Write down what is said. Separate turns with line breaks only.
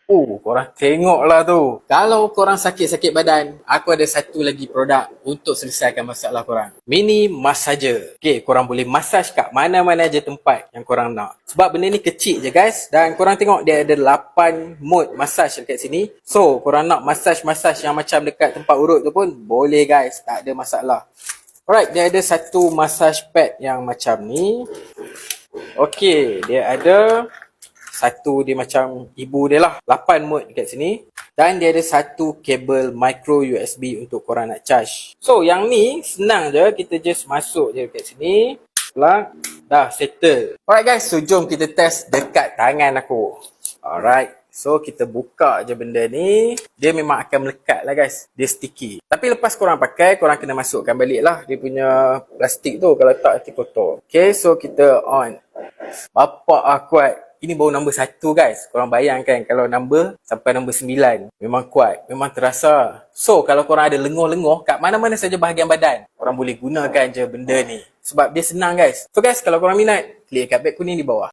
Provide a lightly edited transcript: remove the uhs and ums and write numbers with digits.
Korang tengoklah tu. Kalau korang sakit-sakit badan, aku ada satu lagi produk untuk selesaikan masalah korang. Mini massager. Okay, korang boleh massage kat mana-mana je tempat yang korang nak. Sebab benda ni kecil je guys. Dan korang tengok dia ada 8 mode massage dekat sini. So, korang nak massage-massage yang macam dekat tempat urut tu pun boleh guys. Tak ada masalah. Alright, dia ada satu massage pad yang macam ni. Okay, dia ada satu dia macam ibu dia lah. 8 mode dekat sini. Dan dia ada satu kabel micro USB untuk korang nak charge. So yang ni senang je. Kita just masuk je dekat sini. Plug. Dah settle. Alright guys. So jom kita test dekat tangan aku. Alright. So kita buka je benda ni. Dia memang akan melekat lah guys. Dia sticky. Tapi lepas korang pakai, korang kena masukkan balik lah dia punya plastik tu. Kalau tak nanti kotor. Okay, so kita on. Bapak kuat. Ini baru nombor 1 guys. Korang bayangkan kalau nombor sampai nombor 9. Memang kuat. Memang terasa. So kalau korang ada lenguh-lenguh kat mana-mana saja bahagian badan, korang boleh gunakan je benda ni. Sebab dia senang guys. So guys, kalau korang minat, klik kat beg kuning di bawah.